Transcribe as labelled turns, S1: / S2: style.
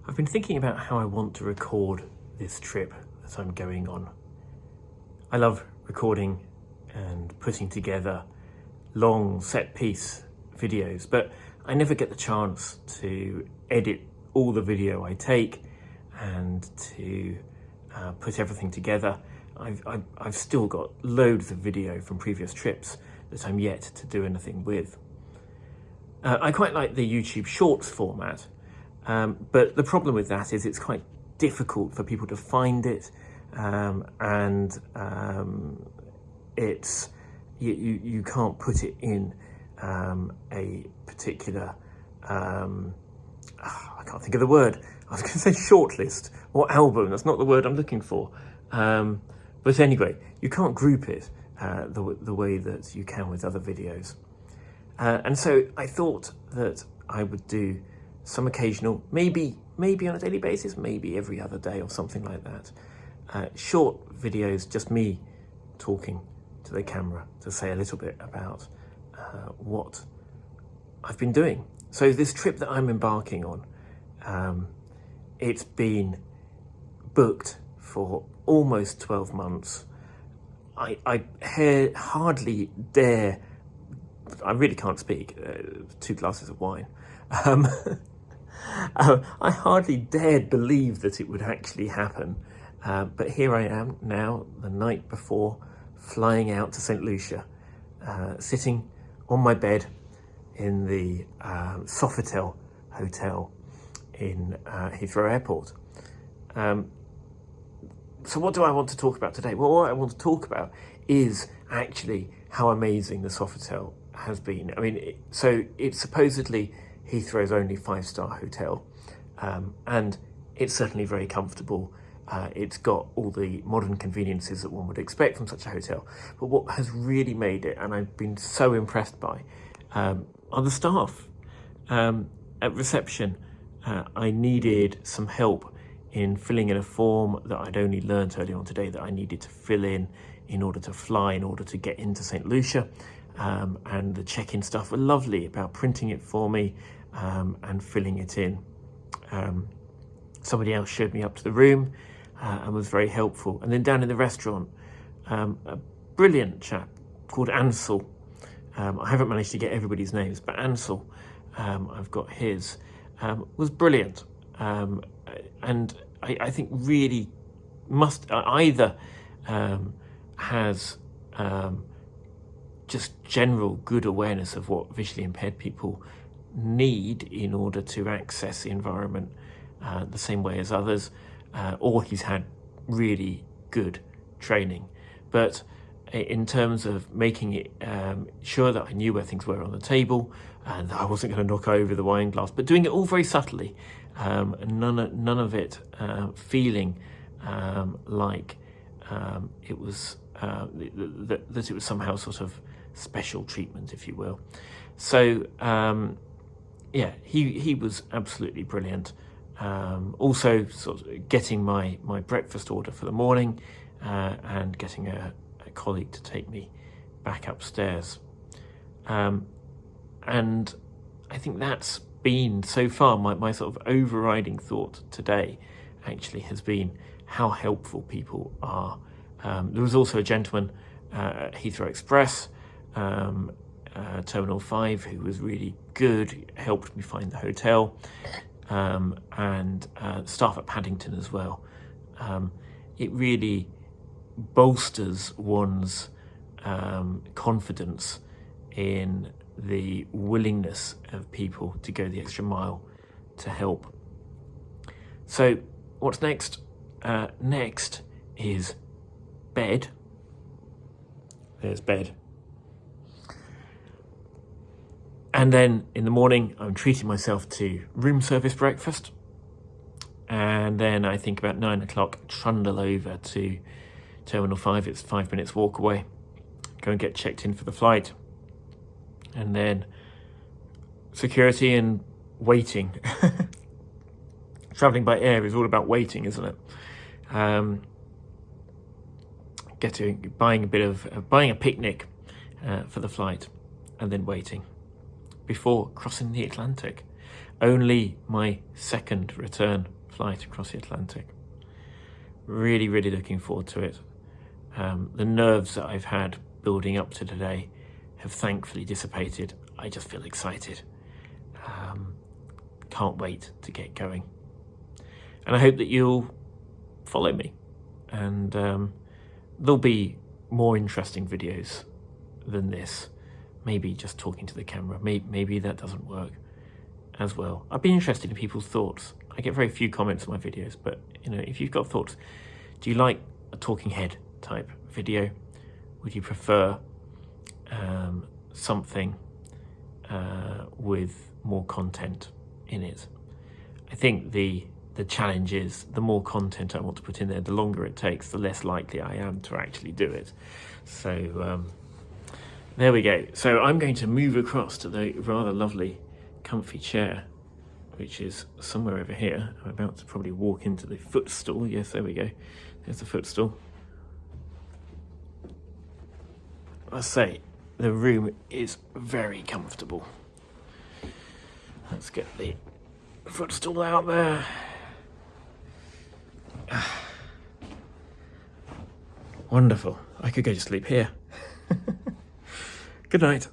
S1: I've been thinking about how I want to record this trip that I'm going on. I love recording and putting together long set-piece videos, but I never get the chance to edit all the video I take and to put everything together. I've still got loads of video from previous trips that I'm yet to do anything with. I quite like the YouTube Shorts format, but the problem with that is it's quite difficult for people to find it, and it's you can't put it in a particular I can't think of the word. I was going to say shortlist or album. That's not the word I'm looking for. But anyway, you can't group it the way that you can with other videos. And so I thought that I would do some occasional, maybe on a daily basis, maybe every other day or something like that. Short videos, just me talking to the camera to say a little bit about what I've been doing. So this trip that I'm embarking on, it's been booked for almost 12 months. I hardly dare, I really can't speak, 2 glasses of wine. I hardly dared believe that it would actually happen. But here I am now, the night before, flying out to St. Lucia, sitting on my bed in the Sofitel Hotel in Heathrow Airport. So what do I want to talk about today? Well, what I want to talk about is actually how amazing the Sofitel has been. I mean, so it's supposedly Heathrow's only 5-star hotel, and it's certainly very comfortable. It's got all the modern conveniences that one would expect from such a hotel. But what has really made it, and I've been so impressed by, are the staff. At reception, I needed some help in filling in a form that I'd only learned earlier on today that I needed to fill in order to fly, in order to get into St. Lucia. And the check-in staff were lovely about printing it for me and filling it in. Somebody else showed me up to the room and was very helpful. And then down in the restaurant, a brilliant chap called Ansel. I haven't managed to get everybody's names, but Ansel, I've got his, was brilliant. And I think really must either has just general good awareness of what visually impaired people need in order to access the environment the same way as others, or he's had really good training. But in terms of making it sure that I knew where things were on the table and that I wasn't going to knock over the wine glass, but doing it all very subtly, none of it feeling like it was that it was somehow sort of special treatment, if you will. So yeah, he was absolutely brilliant. Also sort of getting my breakfast order for the morning and getting a colleague to take me back upstairs. And I think that's been so far my sort of overriding thought today actually has been how helpful people are. There was also a gentleman at Heathrow Express, Terminal 5, who was really good, helped me find the hotel, and staff at Paddington as well. It really bolsters one's confidence in the willingness of people to go the extra mile to help. So what's next? Next is bed. There's bed. And then in the morning, I'm treating myself to room service breakfast. And then I think about 9 o'clock, trundle over to Terminal 5. It's 5 minutes walk away. Go and get checked in for the flight. And then security and waiting. Traveling by air is all about waiting, isn't it? Buying a picnic for the flight, and then waiting before crossing the Atlantic. Only my second return flight across the Atlantic. Really, really looking forward to it. The nerves that I've had building up to today have thankfully dissipated. I just feel excited. Can't wait to get going. And I hope that you'll follow me. And there'll be more interesting videos than this. Maybe just talking to the camera. Maybe that doesn't work as well. I'd be interested in people's thoughts. I get very few comments on my videos, but you know, if you've got thoughts, do you like a talking head type video? Would you prefer something with more content in it? I think the challenge is the more content I want to put in there, the longer it takes, the less likely I am to actually do it. So there we go. So I'm going to move across to the rather lovely comfy chair, which is somewhere over here. I'm about to probably walk into the footstool. Yes, there we go. There's the footstool. I say, the room is very comfortable. Let's get the footstool out there. Wonderful. I could go to sleep here. Good night.